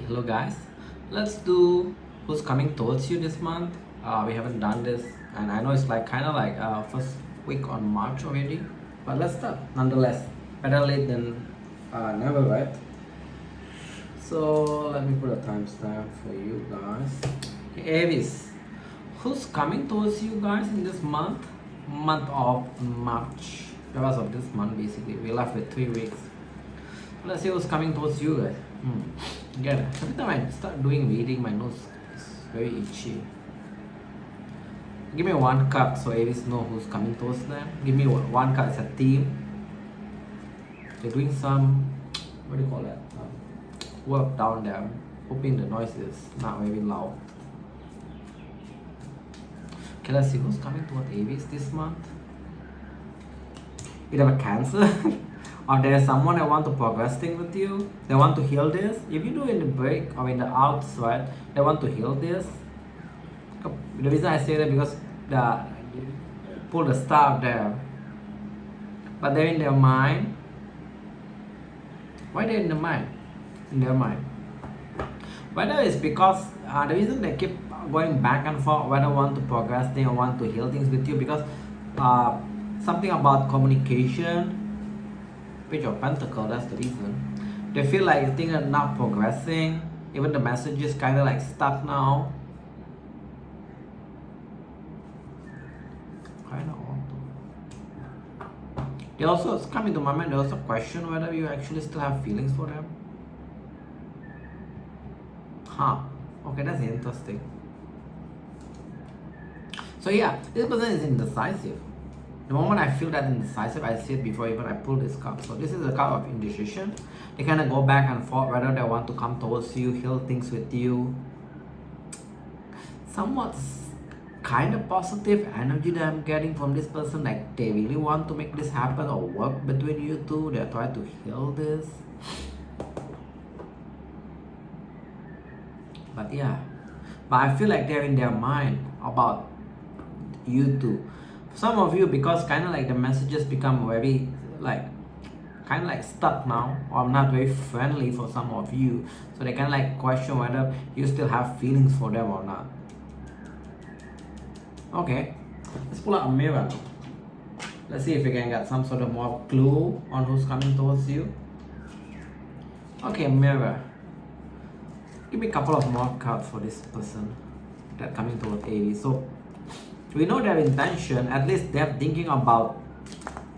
Hello guys. Let's do who's coming towards you this month. We haven't done this, and I know it's like kind of like first week on March already, but let's start nonetheless. Better late than never, right? So let me put a timestamp for you guys. Okay, Aries, who's coming towards you guys in this month? Month of March. Because of this month, basically, we're left with 3 weeks. Let's see who's coming towards you guys. Get it. Every time I start doing reading, my nose is very itchy. Give me one card so Aries know who's coming towards them. Give me one card as a theme. They're doing some, what do you call that? Work down there. Hoping the noise is not very loud. Okay, let's see who's coming towards Aries this month. You have a Cancer. Or there's someone that want to progress things with you. They want to heal this. If you do in the break or in the outs, right, they want to heal this. The reason I say that because the pull the star there. But they're in their mind. Why they're in the mind? In their mind. Whether it's because the reason they keep going back and forth, whether want to progress things or want to heal things with you, because something about communication. Page of Pentacles, that's the reason. They feel like things are not progressing. Even the message is kind of like stuck now. Kind of auto. They also, it's coming to my mind, they also question whether you actually still have feelings for them. Okay, that's interesting. So yeah, this person is indecisive. The moment I feel that indecisive, I see it before even I pull this card. So this is a card of indecision. They kind of go back and forth whether they want to come towards you, heal things with you. Somewhat kind of positive energy that I'm getting from this person. Like they really want to make this happen or work between you two. They're trying to heal this. But yeah. But I feel like they're in their mind about you two. Some of you, because kind of like the messages become very like kind of like stuck now, or not very friendly for some of you, so they kind of like question whether you still have feelings for them or not. Okay, let's pull out a mirror. Let's see if we can get some sort of more clue on who's coming towards you. Okay, mirror, give me a couple of more cards for this person that coming towards Aries. So we know their intention, at least they're thinking about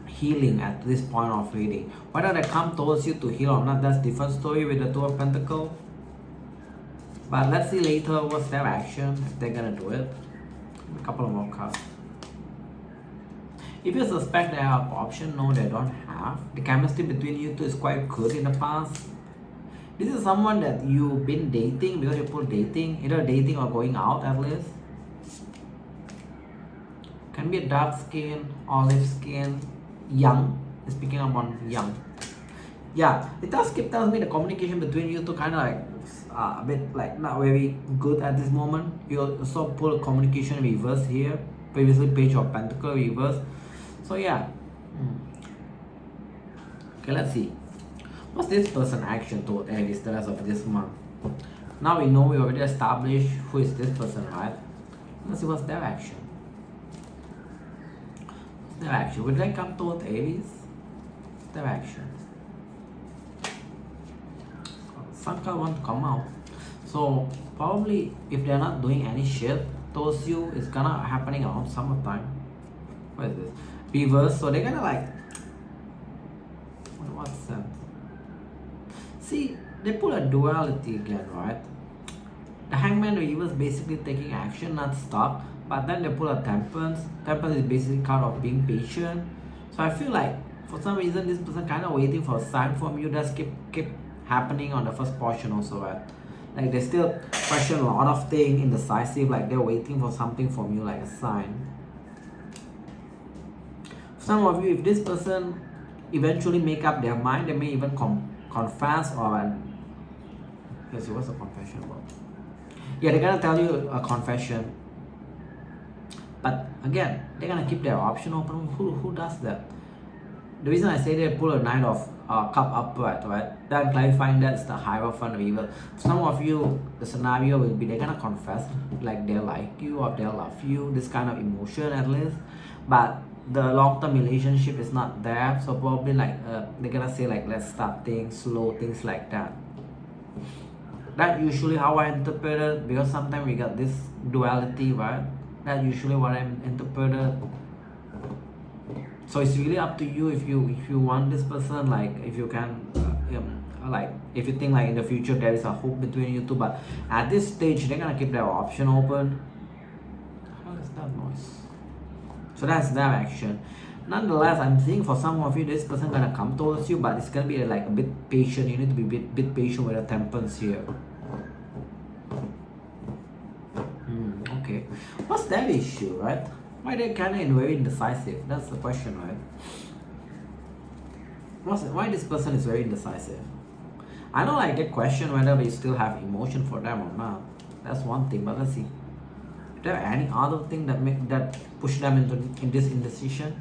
healing at this point of reading. Whether they come towards you to heal or not, that's different story with the Two of Pentacles. But let's see later what's their action, if they're gonna do it. A couple of more cards. If you suspect they have option, no, they don't have. The chemistry between you two is quite good in the past. This is someone that you've been dating, because you put dating, either dating or going out at least. Can be a dark skin, olive skin, young. It's picking up on young. Yeah, it does keep telling me the communication between you two kind of like a bit like not very good at this moment. You also pull communication reverse here. Previously Page of Pentacles reverse. So yeah. Okay, let's see. What's this person action toward Aries the rest of this month? Now we know, we already established who is this person, right? Let's see what's their action. Their action. Would they come towards Aries? Their action. Some card want to come out. So probably if they're not doing any shit towards you, it's gonna happening around summertime. What is this? Reverse. So they're gonna like, in what sense? See, they pull a duality again, right? The Hangman Reverse basically taking action, not stuck. But then they pull a Temperance. Temperance is basically card of being patient. So I feel like for some reason this person kind of waiting for a sign from you. That's keep happening on the first portion also, right? Like they still question a lot of things, indecisive, like they're waiting for something from you, like a sign. Some of you, if this person eventually make up their mind, they may even confess or let's see, what's the confession about? Yeah, they're gonna tell you a confession. But again, they're gonna keep their option open. Who does that? The reason I say they pull a Knight of cup upward, right? Then clarifying that's the Hierophant of evil. Some of you, the scenario will be they're gonna confess like they like you or they love you, this kind of emotion at least, but the long-term relationship is not there. So probably like they're gonna say like let's start things slow, things like that. That usually how I interpret it, because sometimes we got this duality, right? That usually what I interpreted. So it's really up to you if you want this person, like if you can like if you think like in the future there is a hope between you two, but at this stage they're gonna keep their option open. How is that noise? So that's their action. Nonetheless, I'm seeing for some of you this person gonna come towards you, but it's gonna be like a bit patient. You need to be a bit patient with the Temperance here. Okay, what's their issue, right? Why they kind of very indecisive? That's the question, right? Why this person is very indecisive? I know I get question whether we still have emotion for them or not. That's one thing, but let's see. Is there any other thing that push them in this indecision?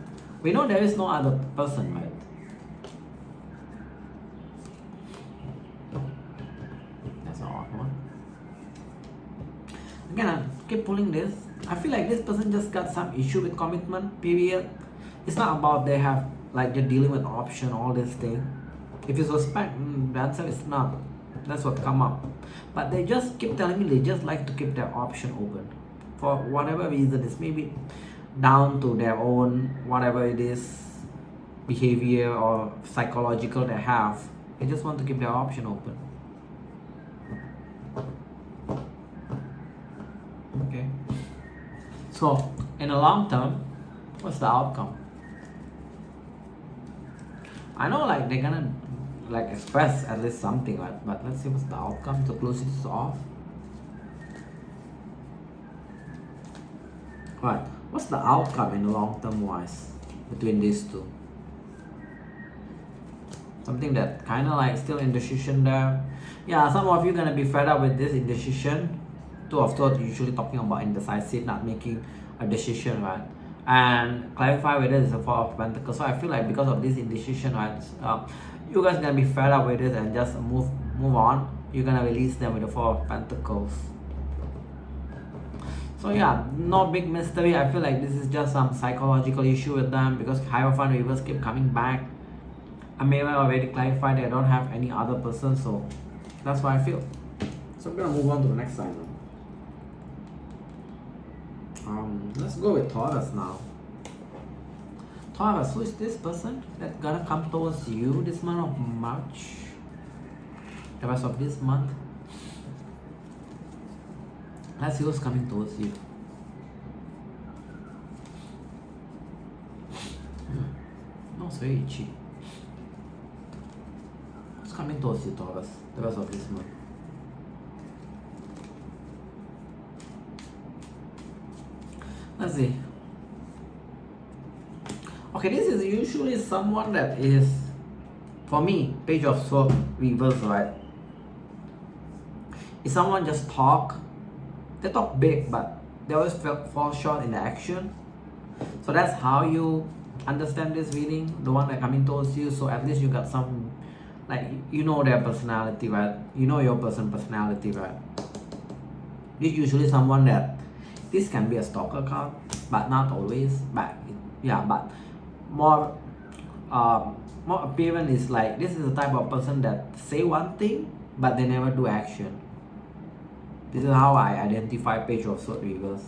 We know there is no other person, right? That's an odd one. Again, I keep pulling this. I feel like this person just got some issue with commitment, period. It's not about they have, like they're dealing with option, all this thing. If you suspect, the answer is not. That's what come up. But they just keep telling me they just like to keep their option open. For whatever reason, it's maybe down to their own, whatever it is, behavior or psychological they have. They just want to keep their option open. Okay. So, in the long term, what's the outcome? I know like they're gonna like express at least something, right? But let's see what's the outcome. So close it off. Right. What's the outcome in the long term wise between these two? Something that kind of like still indecision there. Yeah, some of you gonna be fed up with this indecision. Two of Swords usually talking about indecisive, not making a decision, right? And clarify whether it's a Four of Pentacles. So I feel like because of this indecision, right, you guys gonna be fed up with it and just move on. You're gonna release them with the Four of Pentacles. So yeah, no big mystery. I feel like this is just some psychological issue with them because Hierophant reverse keep coming back. I may have already clarified I don't have any other person, so that's what I feel. So I'm gonna move on to the next sign now. Let's go with Taurus now. Taurus, who is this person that's gonna come towards you this month of March? The rest of this month. Let's see who's coming towards you. No, it's very itchy. Who's coming towards you, Taurus, the rest of this month? Let's see. Okay, this is usually someone that is, for me, Page of Swords reverse, right? If someone just talk, they talk big, but they always fall short in the action. So that's how you understand this reading, the one that coming towards you. So at least you got some, like, you know their personality, right? You know your personality, right? This usually someone that, this can be a stalker card, but not always. But yeah, but more appearance is like this is the type of person that say one thing but they never do action. This is how I identify Page of Swords reverse.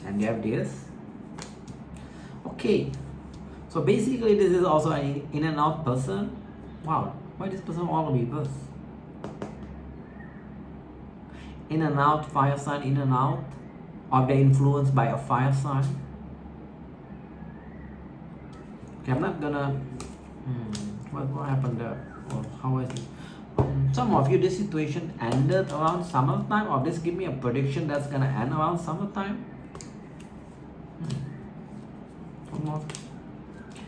And you have this. Okay, so basically this is also an in and out person. Wow, why this person all reverse? In and out, fire sign, in and out, or they're influenced by a fire sign. Okay, I'm not gonna. What happened there? Or how is it? Some of you, this situation ended around summertime, or this give me a prediction that's gonna end around summertime. One more.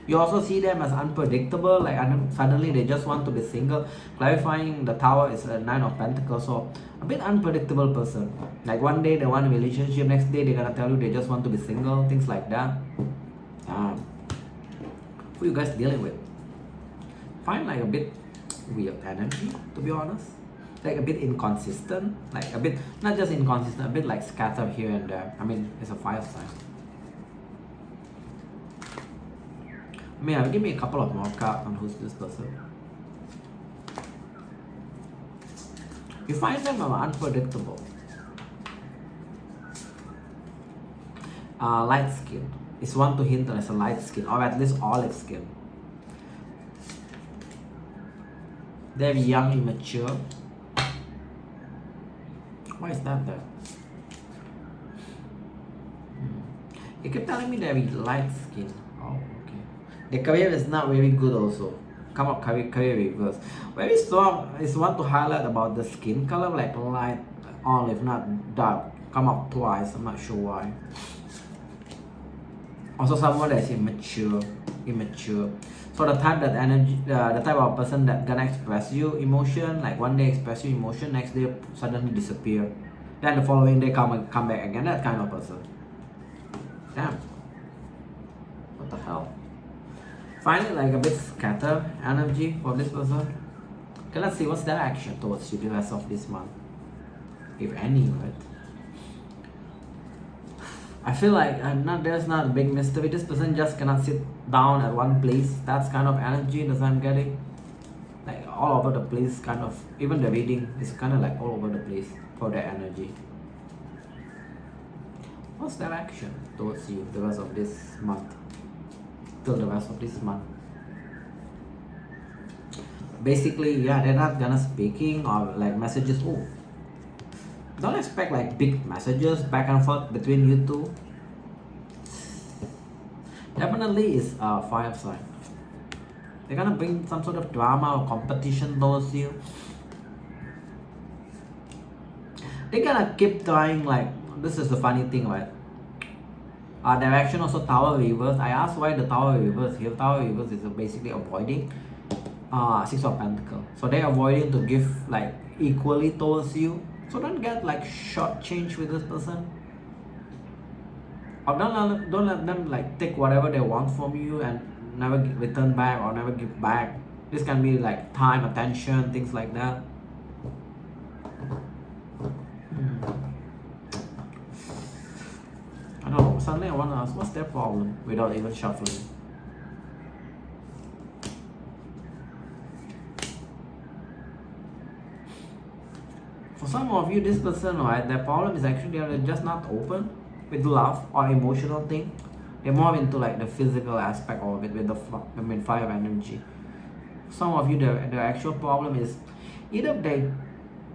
You also see them as unpredictable, like suddenly they just want to be single. Clarifying the Tower is a Nine of Pentacles, so a bit unpredictable person. Like one day they want a relationship, next day they're gonna tell you they just want to be single, things like that. who you guys dealing with. Find like a bit weird energy, to be honest. Like a bit inconsistent, like a bit, not just inconsistent, a bit like scattered here and there. I mean, it's a fire sign. Give me a couple of more cards on who's this person. You find them unpredictable. Light skin. It's one to hint as a light skin, or at least olive skin. They're young, immature. Why is that there? You keep telling me they're light skin. Oh, okay. The career is not very good also. Come up, career reverse. Very strong. It's one to highlight about the skin color, like light olive, not dark. Come up twice. I'm not sure why. Also, someone that's immature. So the type that energy, the type of person that gonna express you emotion, like one day express you emotion, next day suddenly disappear, then the following day come back again. That kind of person. Damn. What the hell? Find it like a bit scattered energy for this person. Okay, let's see what's their action towards you the rest of this month, if any, right? I feel like there's not a big mystery. This person just cannot sit down at one place. That's kind of energy that I'm getting. Like all over the place, kind of. Even the reading is kind of like all over the place for their energy. What's their action towards you the rest of this month? Till the rest of this month. Basically, yeah, they're not gonna speaking or like messages. Oh. Don't expect like big messages back and forth between you two. Definitely is a fire sign. They're gonna bring some sort of drama or competition towards you. They're gonna keep trying, like, this is the funny thing, right? Their action also Tower reverse. I asked why the Tower reverse here. Tower reverse is basically avoiding Six of Pentacles. So they're avoiding to give like equally towards you. So don't get like short change with this person. Or don't let them like take whatever they want from you and never return back or never give back. This can be like time, attention, things like that. I don't know, suddenly I want to ask what's their problem without even shuffling. For some of you, this person, right, their problem is actually they're just not open with love or emotional thing. They're more into like the physical aspect of it with the fire energy. Some of you, the actual problem is either they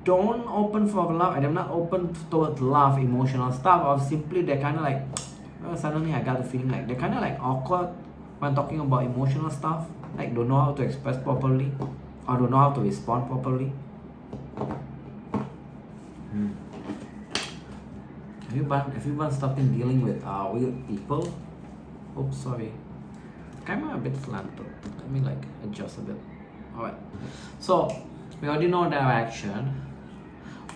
don't open for love and they're not open towards love, emotional stuff, or simply they're kind of like, well, suddenly I got the feeling like they're kind of like awkward when talking about emotional stuff. Like don't know how to express properly or don't know how to respond properly. Have you been stopping dealing with weird people? Oops, sorry. Camera a bit slanted. Let me like adjust a bit. Alright. So we already know their action.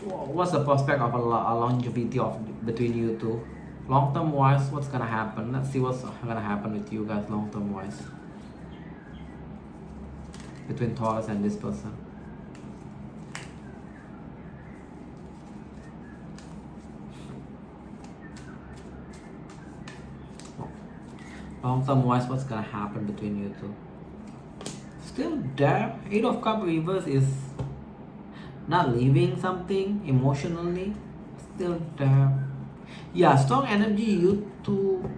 What's the prospect of a longevity of between you two? Long term wise, what's gonna happen? Let's see what's gonna happen with you guys long term wise. Between Taurus and this person. Long term wise, what's gonna happen between you two? Still there. 8 of Cups reverse is not leaving something emotionally. Still there. Yeah, strong energy. You two.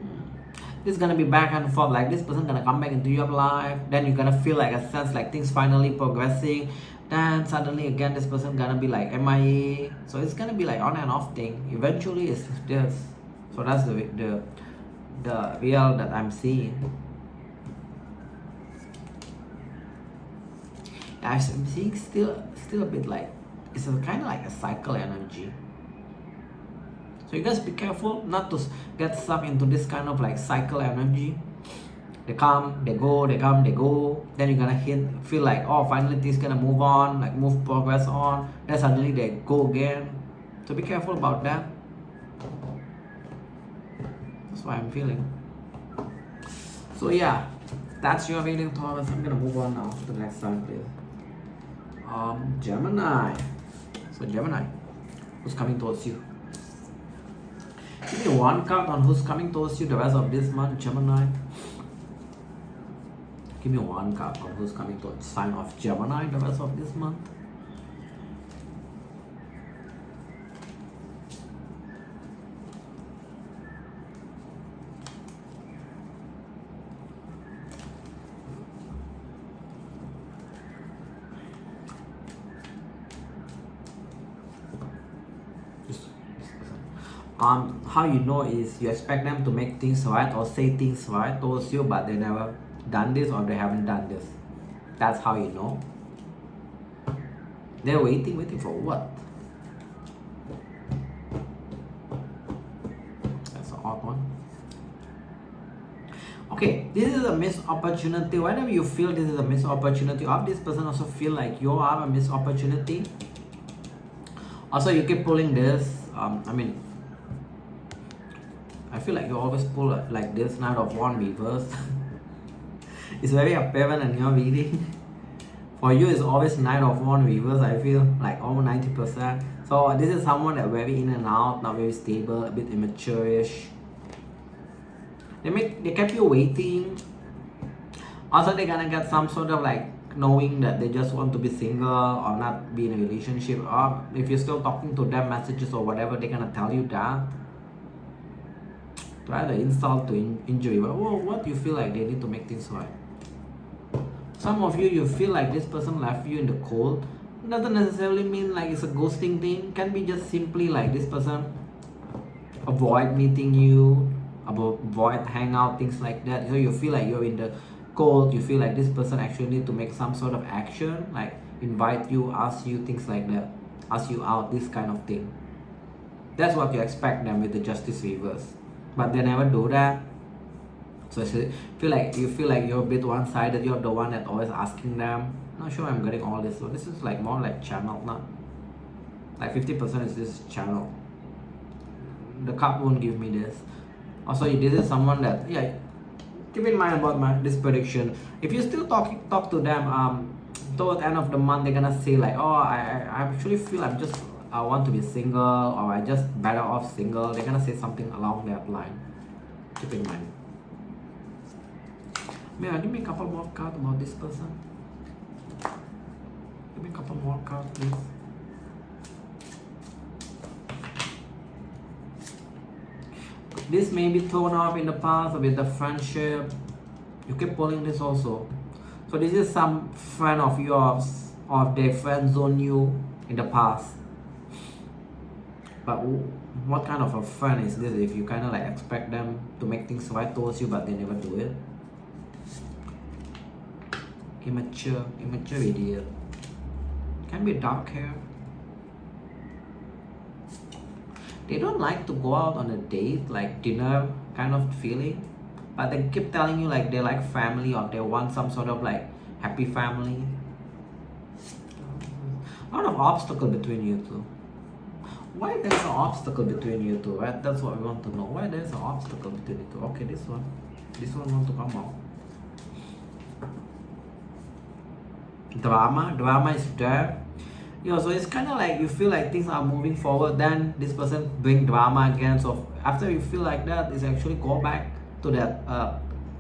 This is gonna be back and forth. Like this person gonna come back into your life. Then you're gonna feel like a sense like things finally progressing. Then suddenly again this person gonna be like MIA. So it's gonna be like on and off thing. Eventually it's this. So that's the real that I'm seeing. I'm seeing still a bit like it's kind of like a cycle energy. So you guys be careful not to get stuck into this kind of like cycle energy. They come, they go, they come, they go. Then you're gonna feel like, oh, finally things gonna move on, like progress on. Then suddenly they go again. So be careful about that. That's what I'm feeling. So yeah, That's your reading, Taurus. I'm gonna move on now to the next sign, please. Gemini. So Gemini, who's coming towards you? Give me one card on who's coming towards you the rest of this month, Gemini. Give me one card on who's coming towards sign of Gemini the rest of this month. How you know is you expect them to make things right or say things right towards you, but they never done this or they haven't done this. That's how you know. They're waiting for what? That's an odd one. Okay, this is a missed opportunity. Whenever you feel this is a missed opportunity, or this person also feel like you are a missed opportunity. Also, you keep pulling this. I feel like you always pull like this Knight of Wands reverse. It's very apparent in your reading. For you, it's always Knight of Wands reverse. I feel like almost 90%. So this is someone that very in and out, not very stable, a bit immature-ish. They kept you waiting. Also, they're gonna get some sort of like knowing that they just want to be single or not be in a relationship. Or if you're still talking to them, messages or whatever, they're gonna tell you that. To either insult to injury. But what do you feel like they need to make things right? Some of you feel like this person left you in the cold. It doesn't necessarily mean like it's a ghosting thing. It can be just simply like this person avoid meeting you, avoid hangout, things like that. So you feel like you're in the cold. You feel like this person actually need to make some sort of action, like invite you, ask you, things like that, ask you out, this kind of thing. That's what you expect them with the Justice reverse. But they never do that. So you feel like you're a bit one-sided. You're the one that always asking them. Not sure I'm getting all this. So this is like more like channel, not like 50% is this channel. The cup won't give me this. Also, this is someone that keep in mind about this prediction. If you still talk to them, towards the end of the month, they're gonna say like, oh, I actually feel I want to be single, or I just better off single. They're gonna say something along that line. Keep in mind. Give me a couple more cards about this person. Give me a couple more cards, please. This may be thrown off in the past with the friendship. You keep pulling this also. So this is some friend of yours, or they friend zone you in the past. But what kind of a friend is this if you kind of like expect them to make things right towards you but they never do it? Immature idiot. Can be dark hair. They don't like to go out on a date, like dinner kind of feeling, but they keep telling you like they like family or they want some sort of like happy family. A lot of obstacle between you two. Why there's an obstacle between you two, right? That's what we want to know. Why there's an obstacle between you two? Okay, this one want to come out. Drama is there. So it's kind of like you feel like things are moving forward, then this person bring drama again. So after you feel like that, it's actually go back to that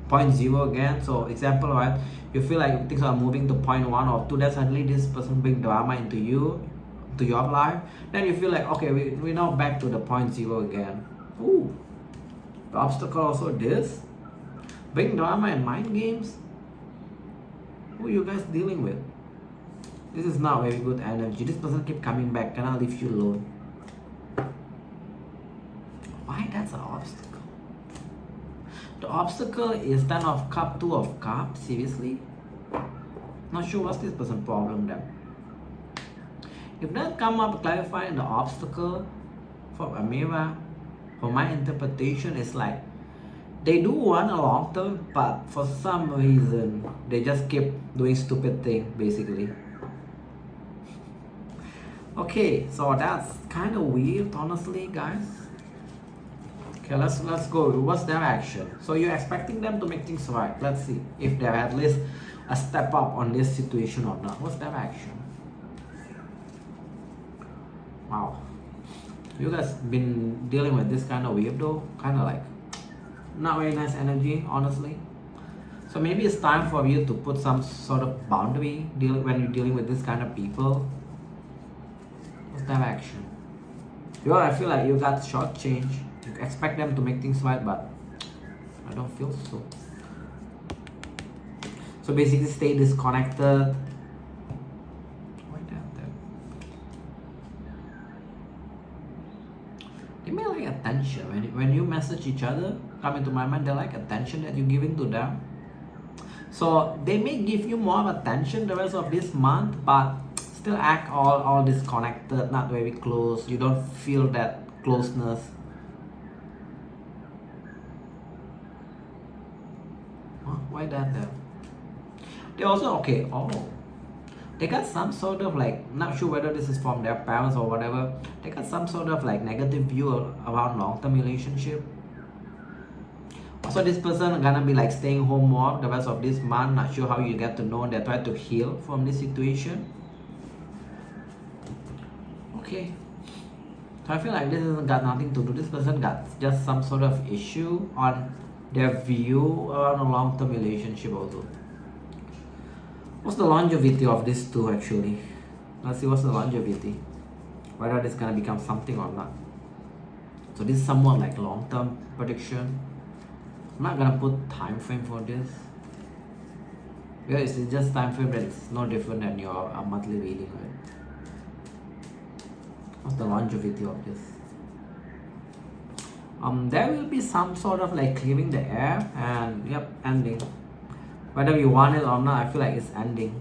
point zero again. So example, right? You feel like things are moving to point 1 or 2, then suddenly this person bring drama into you, to your life. Then you feel like, okay, we're now back to the point 0 again. Ooh, the obstacle also this. Bring drama and mind games. Who are you guys dealing with? This is not very good energy. This person keep coming back. Can I leave you alone? Why that's an obstacle? The obstacle is 10 of cup, 2 of cups. Seriously? Not sure what's this person's problem then. If that come up clarifying the obstacle for Amira, for my interpretation, is like they do want a long term, but for some reason they just keep doing stupid thing basically. Okay, so that's kind of weird, honestly, guys. Okay, let's go. What's their action? So you're expecting them to make things right. Let's see if they're at least a step up on this situation or not. What's their action? Wow. You guys been dealing with this kind of wave though? Kind of like not very nice energy, honestly. So maybe it's time for you to put some sort of boundary when you're dealing with this kind of people. What's their action? I feel like you got shortchanged. You expect them to make things right, but I don't feel so. So basically stay disconnected. Why that? They may like attention. When you message each other, come into my mind, they like attention that you're giving to them. So they may give you more of attention the rest of this month, but still act all disconnected, not very close. You don't feel that closeness. Why that though? They also, okay, they got some sort of like, not sure whether this is from their parents or whatever, they got some sort of like negative view around long-term relationship. So this person gonna be like staying home more the rest of this month, not sure how you get to know, they try to heal from this situation. Okay. So I feel like this has got nothing to do, this person got just some sort of issue on their view around a long-term relationship also. What's the longevity of this two actually? Let's see what's the longevity. Whether this is gonna become something or not. So this is somewhat like long-term prediction. I'm not gonna put time frame for this. Because it's just time frame that is no different than your monthly reading, right? What's the longevity of this? There will be some sort of like clearing the air and yep, ending. Whether you want it or not, I feel like it's ending.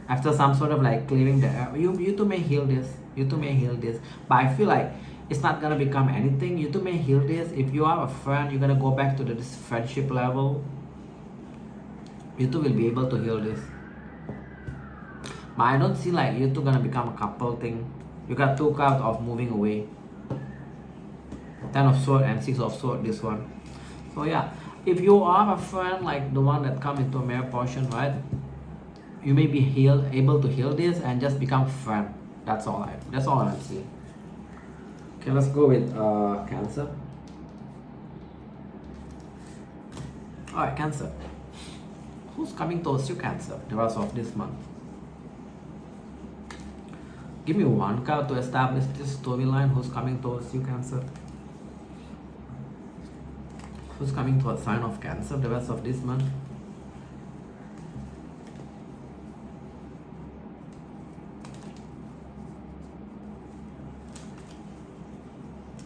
After some sort of like clearing the air, you two may heal this. You two may heal this. But I feel like it's not gonna become anything. You two may heal this. If you are a friend, you're gonna go back to this friendship level. You two will be able to heal this. But I don't see like you two gonna become a couple thing. You got two cards of moving away. 10 of Swords and 6 of Swords, this one. So yeah, if you are a friend like the one that come into a mirror portion, right? You may be able to heal this and just become friend. That's all I'm seeing. Okay, let's go with Cancer. Alright, Cancer. Who's coming towards you, Cancer, the rest of this month? Give me one card to establish this storyline. Who's coming towards you, Cancer? Who's coming towards sign of Cancer the rest of this month?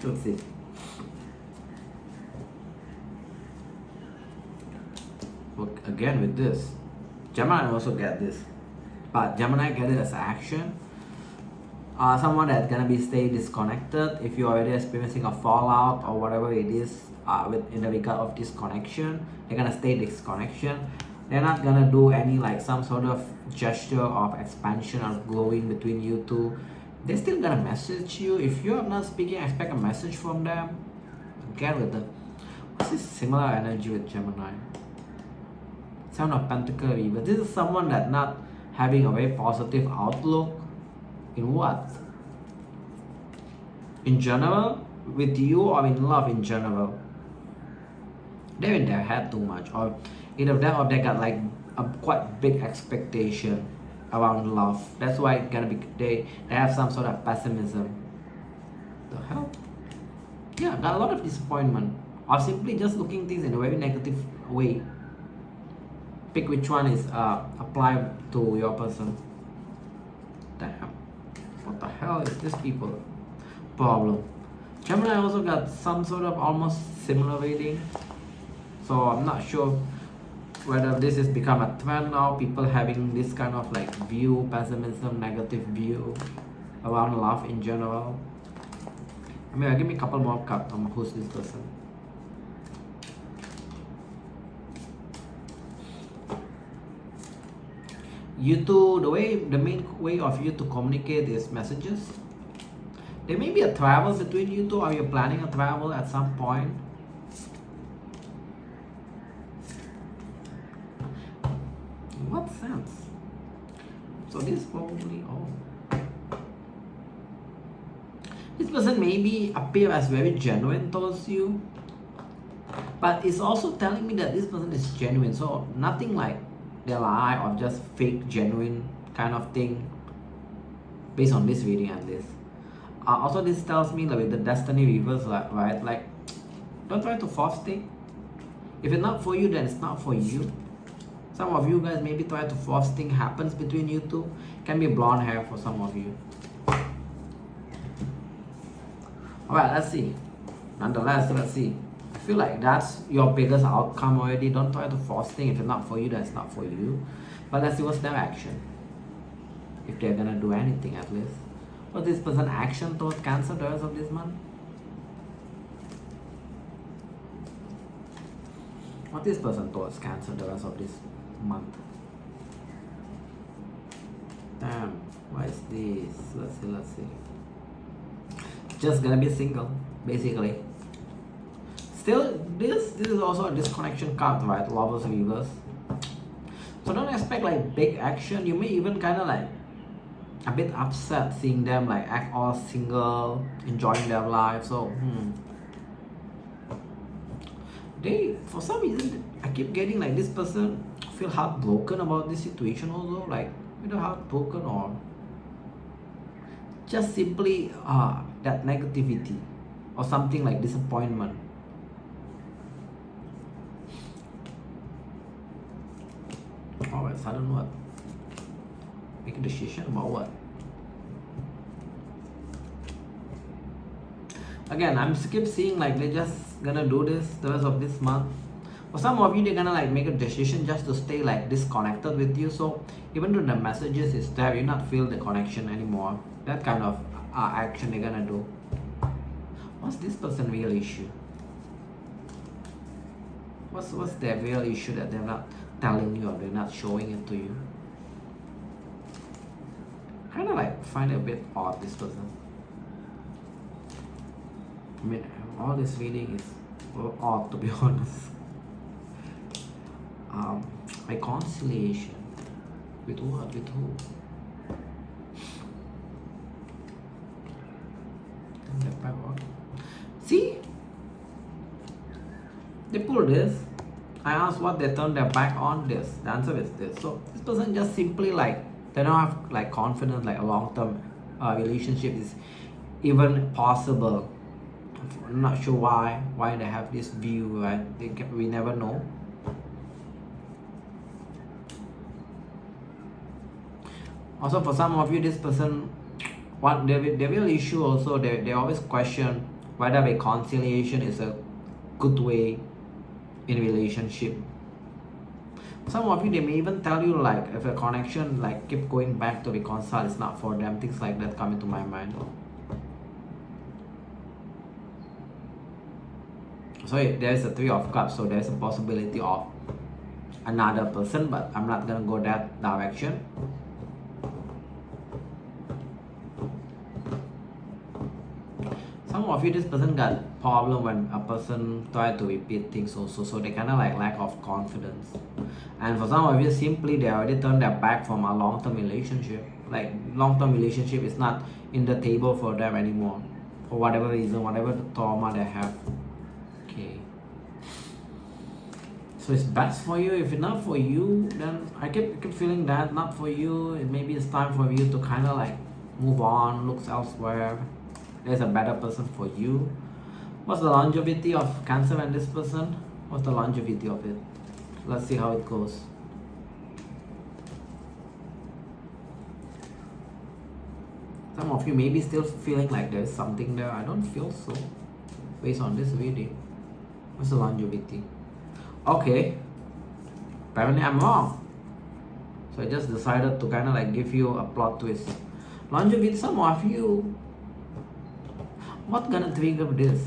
Let's see. Look, again with this, Gemini also get this, but Gemini get it as action. Someone that's gonna be stay disconnected. If you're already experiencing a fallout or whatever it is in the regard of disconnection, they're gonna stay disconnection. They're not gonna do any like some sort of gesture of expansion or growing between you two. They're still gonna message you. If you're not speaking, expect a message from them. Get with them. What's this similar energy with Gemini? Seven of Pentacles, but this is someone that not having a very positive outlook. In what? In general? With you or in love in general? They're in their head too much, or either that or they got like a quite big expectation around love. That's why it's gonna be they have some sort of pessimism. The hell? Yeah, got a lot of disappointment, or simply just looking things in a very negative way. Pick which one is applied to your person. Damn. What the hell is this people problem? Gemini also got some sort of almost similar reading. So I'm not sure whether this has become a trend now, people having this kind of like view, pessimism, negative view around love in general. I mean, give me a couple more cards on who's this person. You two, the main way of you to communicate is messages. There may be a travel between you two, or you're planning a travel at some point. In what sense? So this probably, this person maybe appear as very genuine towards you, but it's also telling me that this person is genuine. So nothing like they lie or just fake genuine kind of thing based on this reading and this. Also this tells me that with the destiny reverse, right? Like, don't try to force things. If it's not for you, then it's not for you. Some of you guys maybe try to force things happens between you two. Can be blonde hair for some of you. Alright, let's see. Nonetheless, let's see. I feel like that's your biggest outcome already. Don't try to force things. If it's not for you, then it's not for you. But let's see what's their action. If they're gonna do anything at least. What's this person's action towards Cancer the rest of this month? What is person towards Cancer the rest of this month? Damn, what is this? Let's see. Just gonna be single, basically. Still, this is also a disconnection card, right? Lovers reverse. So don't expect like big action. You may even kind of like a bit upset seeing them like act all single, enjoying their life. So they, for some reason, I keep getting like this person feel heartbroken about this situation also, like either heartbroken or just simply that negativity or something like disappointment. Alright, sudden what? Make a decision about what? Again, I'm keep seeing like they're just gonna do this the rest of this month. For some of you, they're gonna like make a decision just to stay like disconnected with you. So even though the messages is there, you not feel the connection anymore. That kind of action they're gonna do. What's this person's real issue? What's their real issue that they're not telling you or they're not showing it to you? Kind of like find it a bit odd, this person. I mean, all this reading is odd, to be honest. Reconciliation. With what? With who? See? They pull this. I asked what they turned their back on this. The answer is this. So this person just simply like, they don't have like confidence like a long-term relationship is even possible. I'm not sure why they have this view, right? We never know. Also, for some of you, this person, what their real issue also, they always question whether reconciliation is a good way in relationship. Some of you, they may even tell you like if a connection like keep going back to reconcile, it's not for them. Things like that come into my mind. So there's a 3 of Cups, so there's a possibility of another person, but I'm not gonna go that direction. Some of you, this person got problem when a person try to repeat things also, so they kind of like lack of confidence. And for some of you, simply they already turned their back from a long-term relationship. Like long-term relationship is not in the table for them anymore, for whatever reason, whatever the trauma they have. Okay. So it's best for you. If it's not for you, then I keep feeling that not for you. Maybe it's time for you to kind of like move on, look elsewhere. There's a better person for you. What's the longevity of Cancer and this person? What's the longevity of it? Let's see how it goes. Some of you may be still feeling like there's something there. I don't feel so, based on this reading. What's the longevity? Okay. Apparently I'm wrong. So I just decided to kind of like give you a plot twist. Longevity, some of you, what's gonna trigger this?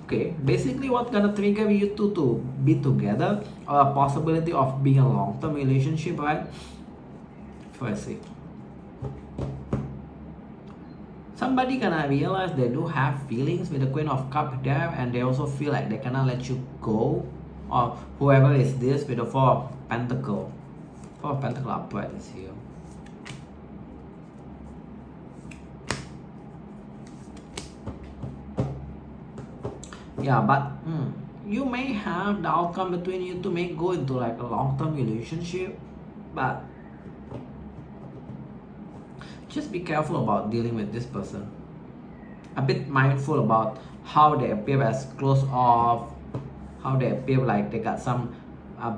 Okay, basically what's gonna trigger you two to be together, or a possibility of being a long-term relationship, right? Let's see. Somebody gonna realize they do have feelings with the Queen of Cups there, and they also feel like they cannot let you go, or whoever is this with the Four of Pentacles. Four of Pentacles upright is here. Yeah, but you may have the outcome between you two may go into like a long-term relationship, but just be careful about dealing with this person. A bit mindful about how they appear as closed off, how they appear like they got some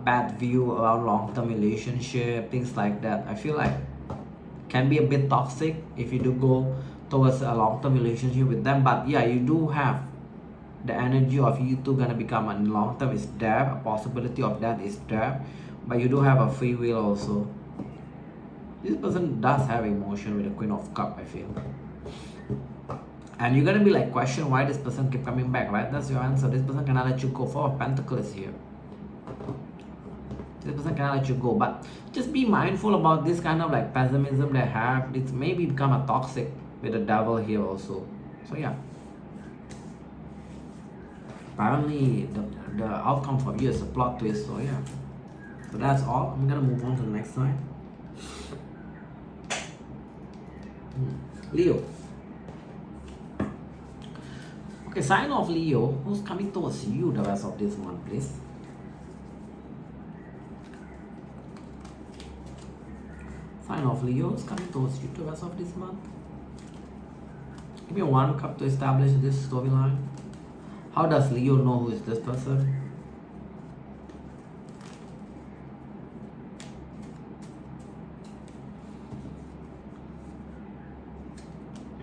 bad view around long-term relationship, things like that. I feel like can be a bit toxic if you do go towards a long-term relationship with them. But yeah, you do have the energy of you two gonna become a long-term is there, a possibility of that is there, but you do have a free will also. This person does have emotion with the Queen of Cups, I feel. And you're gonna be like question why this person keep coming back, right? That's your answer. This person cannot let you go. Four of Pentacles here. This person cannot let you go, but just be mindful about this kind of like pessimism they have. It maybe become a toxic with the Devil here also. So yeah. Apparently the outcome for you is a plot twist, so yeah. So that's all. I'm gonna move on to the next slide. Leo. Okay, sign of Leo, who's coming towards you the rest of this month, please? Sign of Leo is coming towards you the rest of this month. Give me one cup to establish this storyline. How does Leo know who is this person?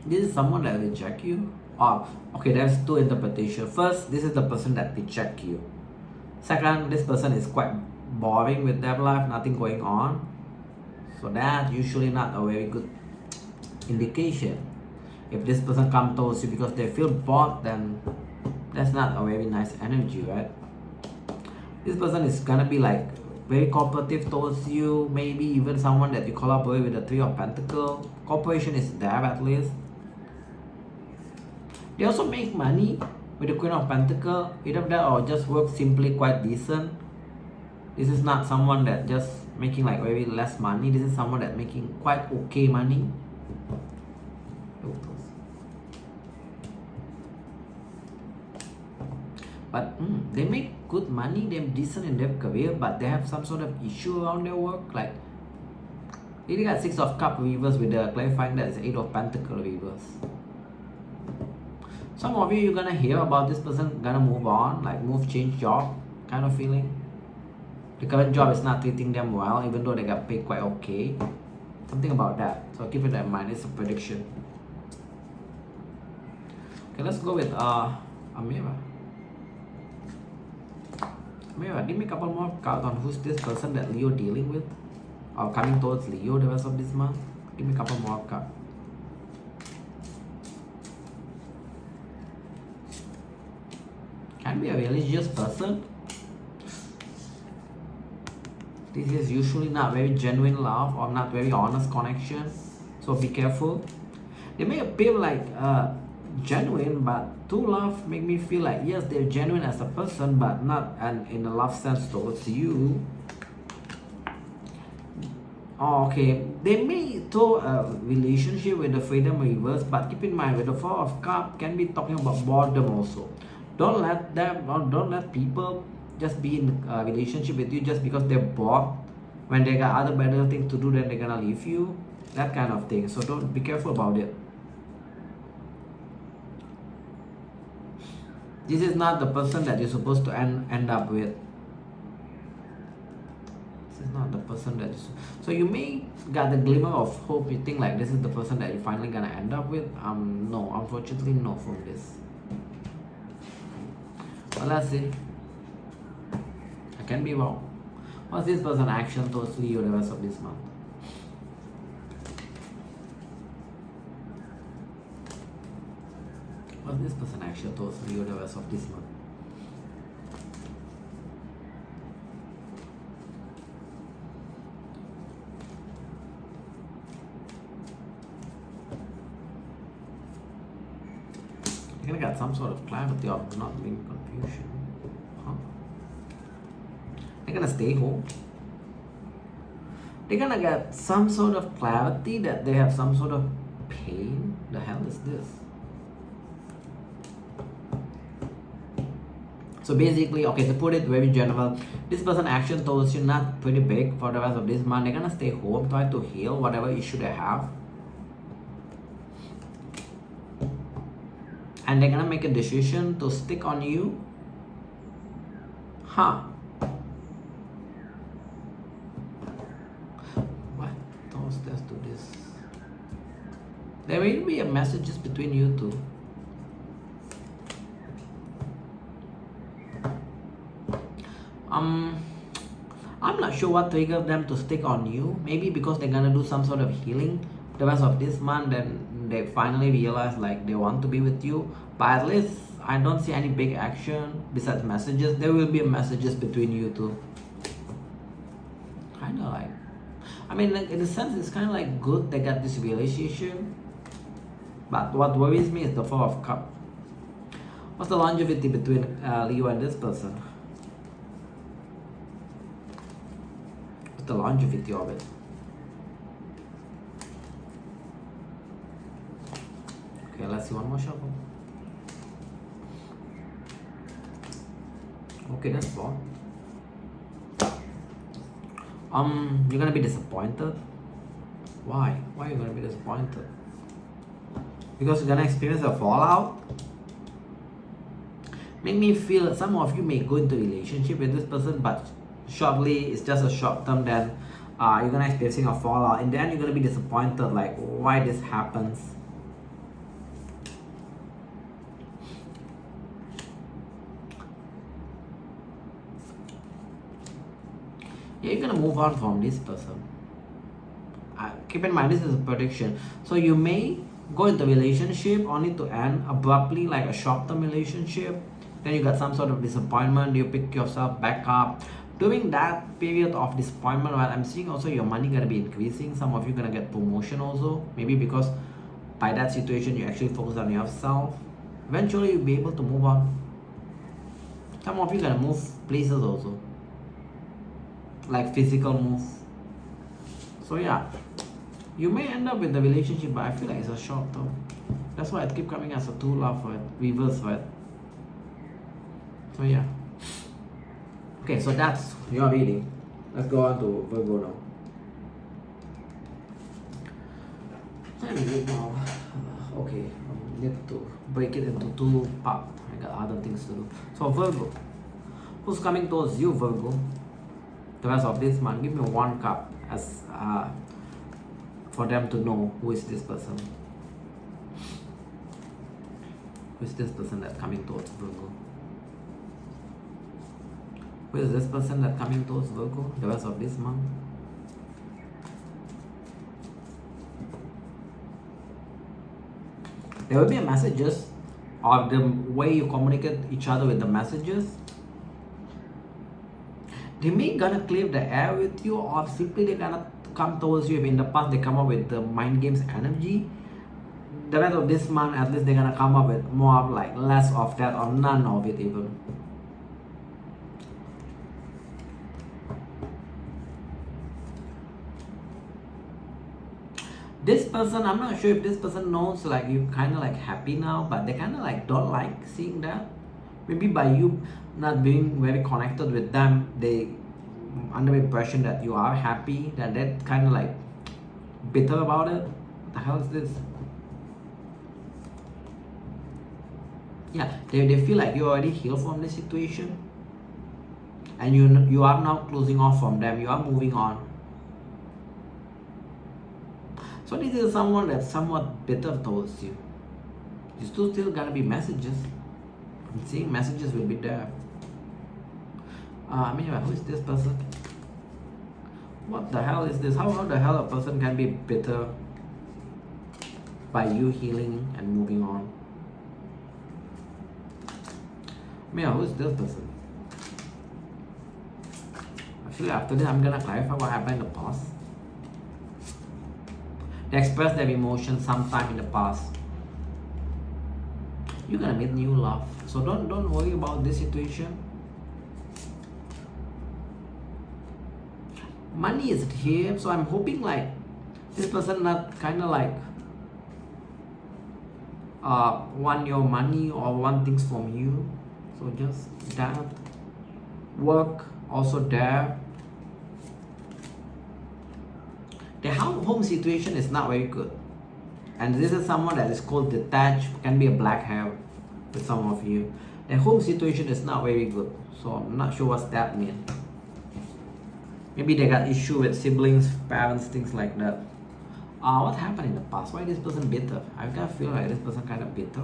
This is someone that will reject you. Oh, okay, there's two interpretations. First, this is the person that reject you. Second, this person is quite boring with their life, nothing going on. So that's usually not a very good indication. If this person comes towards you because they feel bored, then that's not a very nice energy, right? This person is gonna be like very cooperative towards you, maybe even someone that you collaborate with the Three of Pentacles. Cooperation is there at least. They also make money with the Queen of Pentacles, either that or just work simply quite decent. This is not someone that just making like very less money. This is someone that making quite okay money. But they make good money, they're decent in their career, but they have some sort of issue around their work. Like, they got Six of Cups reverse with the clarifying that is Eight of Pentacles reverse. Some of you're gonna hear about this person gonna move on, like move, change job kind of feeling. The current job is not treating them well, even though they got paid quite okay. Something about that. So keep it in mind, it's a prediction. Okay, let's go with Amira. Amira, give me a couple more cards on who's this person that Leo dealing with, or coming towards Leo the rest of this month. Give me a couple more cards. Can be a religious person. This is usually not very genuine love or not very honest connection, so be careful. They may appear like genuine, but true love make me feel like yes, they're genuine as a person, but not in a love sense towards you. Oh, okay, they may throw a relationship with the Freedom reverse, but keep in mind with the Four of Cups can be talking about boredom also. Don't let them, or don't let people just be in a relationship with you just because they're bored. When they got other better things to do, then they're gonna leave you. That kind of thing. So don't be careful about it. This is not the person that you're supposed to end up with. This is not the person that is. So you may got the glimmer of hope. You think like this is the person that you're finally gonna end up with. No, unfortunately, no from this. Well, let's see. I can be wrong. What's this person's action towards Leo the rest of this month? What's this person actually told you the rest of this month? You're gonna get some sort of clarity of not being confusion. Huh? They're gonna stay home. They're gonna get some sort of clarity that they have some sort of pain. The hell is this? So basically, okay, to put it very general, this person action towards you not pretty big for the rest of this month. They're gonna stay home, try to heal whatever issue they have. And they're gonna make a decision to stick on you. Huh. What? Let's do this. There will be a messages between you two. I'm not sure what triggered them to stick on you. Maybe because they're gonna do some sort of healing the rest of this month, then they finally realize like they want to be with you. But at least I don't see any big action besides messages. There will be messages between you two. Kind of like, I mean, like, in a sense, it's kind of like good they got this relationship. But what worries me is the Four of Cups. What's the longevity between Leo and this person? The longevity of it. Okay, let's see one more shuffle. Okay, that's one. You're gonna be disappointed. Why? Why are you gonna be disappointed? Because you're gonna experience a fallout. Make me feel that some of you may go into a relationship with this person, but shortly, it's just a short term, then you're gonna experiencing a fallout, and then you're gonna be disappointed like why this happens. Yeah, you're gonna move on from this person. Keep in mind, this is a prediction, so you may go into a relationship only to end abruptly, like a short term relationship. Then you got some sort of disappointment, you pick yourself back up. During that period of disappointment, while I'm seeing also your money gonna be increasing. Some of you gonna get promotion also. Maybe because by that situation you actually focus on yourself. Eventually you'll be able to move on. Some of you gonna move places also. Like physical move. So yeah. You may end up with the relationship, but I feel like it's a short term. That's why it keep coming as a two love, right? Reverse, right? So yeah. Okay, so that's your reading. Let's go on to Virgo now. Okay, I need to break it into two parts. I got other things to do. So Virgo, who's coming towards you, Virgo? The rest of this month, give me one cup as for them to know who is this person. Who is this person that's coming towards Virgo? Who is this person that's coming towards Virgo the rest of this month? There will be messages, or the way you communicate each other with the messages. They may gonna clear the air with you, or simply they're gonna come towards you. If in the past they come up with the mind games energy, the rest of this month at least they're gonna come up with more of like less of that or none of it even. This person, I'm not sure if this person knows like you kind of like happy now, but they kind of like don't like seeing that. Maybe by you not being very connected with them, they under the impression that you are happy, that they're kind of like bitter about it. What the hell is this? Yeah, they feel like you already healed from this situation, and you are now closing off from them. You are moving on. So this is someone that's somewhat bitter towards you. You still gonna be messages. I'm seeing messages will be there. Who is this person? What the hell is this? How the hell a person can be bitter by you healing and moving on? Mia, who is this person? Actually, after this, I'm gonna clarify what happened in the past. They express their emotions sometime in the past. You're gonna meet new love, so don't worry about this situation. Money is here, so I'm hoping like this person not kind of like want your money or want things from you. So just that. Work also there. The home situation is not very good, and this is someone that is called detached, can be a black hair with some of you. The home situation is not very good, so I'm not sure what that means. Maybe they got issue with siblings, parents, things like that. What happened in the past? Why is this person bitter? I kind of feel like this person kind of bitter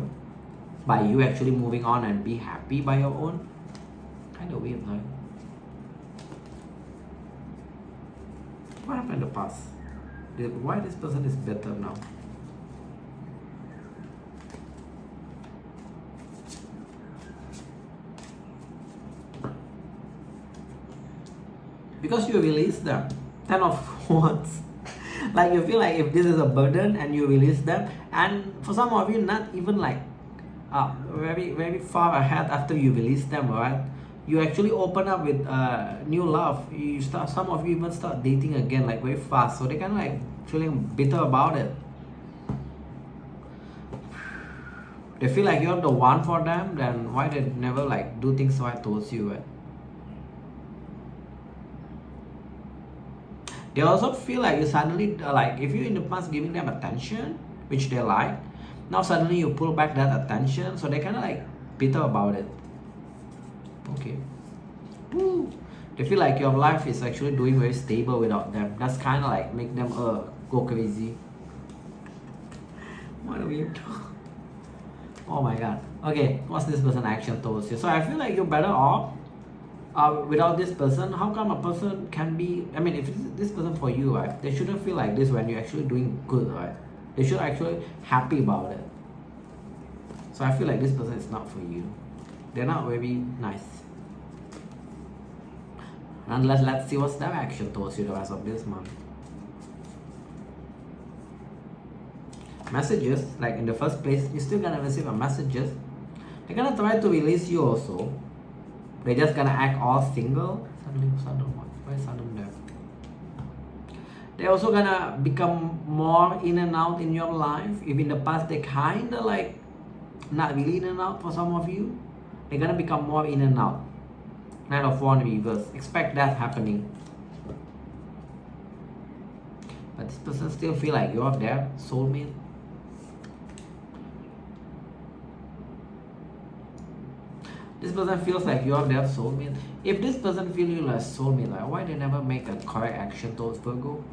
by you actually moving on and be happy by your own. Kind of weird, right? What happened in the past? Why this person is better now? Because you release them. 10 of Wands. Like you feel like if this is a burden and you release them, and for some of you not even like very very far ahead after you release them, right? You actually open up with new love. You start, some of you even start dating again like very fast, so they kind of like feeling bitter about it. They feel like you're the one for them, then why they never like do things right towards you, right? They also feel like you suddenly like if you in the past giving them attention which they like, now suddenly you pull back that attention, so they kind of like bitter about it. Okay. Woo. They feel like your life is actually doing very stable without them. That's kind of like make them go crazy. What are we doing? Oh my god. Okay, what's this person action towards you? So I feel like you're better off without this person. How come a person can be, I mean, if it's this person for you, right, they shouldn't feel like this when you're actually doing good, right? They should actually happy about it. So I feel like this person is not for you. They're not very nice. And let's see what's their action towards you the rest of this month. Messages, like in the first place, you're still gonna receive a messages. They're gonna try to release you also. They're just gonna act all single. Why is Sun there? They're also gonna become more in and out in your life. If in the past they kinda like not really in and out for some of you, they're gonna become more in and out. Knight of Wands reverse. Expect that happening. But this person still feel like you're their soulmate. This person feels like you're their soulmate. If this person feels you like soulmate, like why they never make a correct action towards Virgo?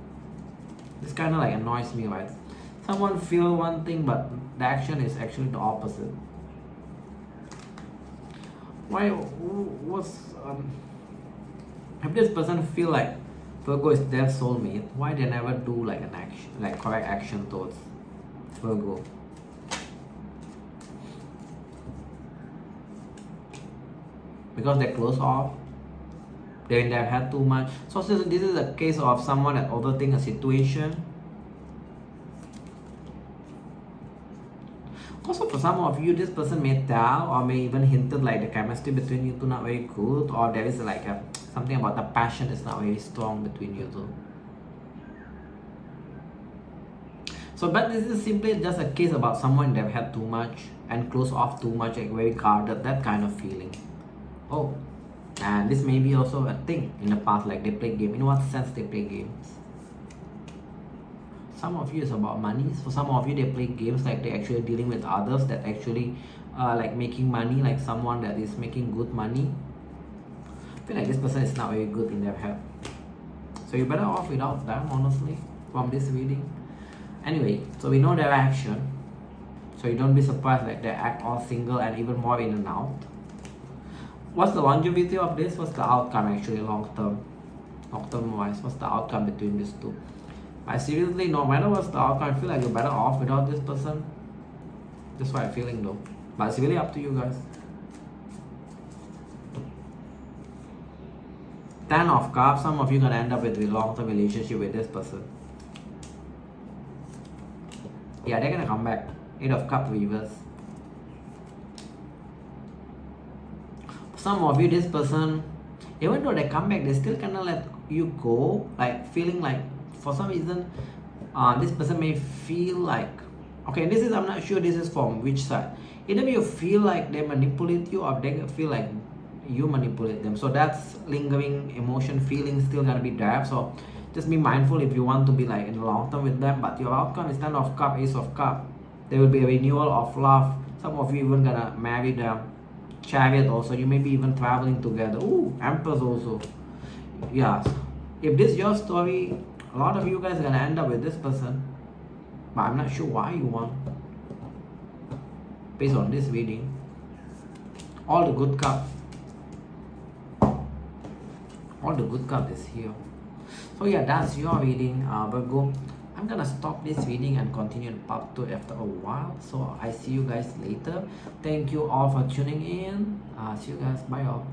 This kind of like annoys me, right? Someone feel one thing, but the action is actually the opposite. Why? What's if this person feel like Virgo is their soulmate, why they never do like an action, like correct action towards Virgo? Because they close off, they're in their head too much. So this is a case of someone that overthink a situation. Also for some of you, this person may tell or may even hinted like the chemistry between you two not very good, or there is like something about the passion is not very strong between you two. So but this is simply just a case about someone they've had too much and close off too much, like very guarded, that kind of feeling. Oh, and this may be also a thing in the past, like they play games. In what sense they play games? Some of you is about money. For some of you, they play games like they're actually dealing with others that actually like making money, like someone that is making good money. I feel like this person is not very good in their head. So you're better off without them, honestly, from this reading. Anyway, so we know their action. So you don't be surprised like they act all single and even more in and out. What's the longevity of this? What's the outcome actually long term? Long term wise, what's the outcome between these two? I seriously, no matter what's the outcome, I feel like you're better off without this person. That's what I'm feeling though. But it's really up to you guys. Ten of Cups. Some of you gonna end up with a long-term relationship with this person. Yeah, they're gonna come back. Eight of Cups reverse. Some of you, this person, even though they come back, they still kind of let you go, like feeling like for some reason this person may feel like, okay, this is, I'm not sure this is from which side. Either you feel like they manipulate you or they feel like you manipulate them. So that's lingering emotion, feeling still gonna be there. So just be mindful if you want to be like in the long term with them. But your outcome is Ten of Cups, Ace of Cups. There will be a renewal of love. Some of you even gonna marry them. Chariot also, you may be even traveling together. Ooh, Empress also. Yeah, if this is your story, a lot of you guys are gonna end up with this person, but I'm not sure why you want. Based on this reading, all the good cards, all the good cards is here. So yeah, that's your reading, Virgo. I'm gonna stop this reading and continue part 2 after a while. So I see you guys later. Thank you all for tuning in. See you guys. Bye all.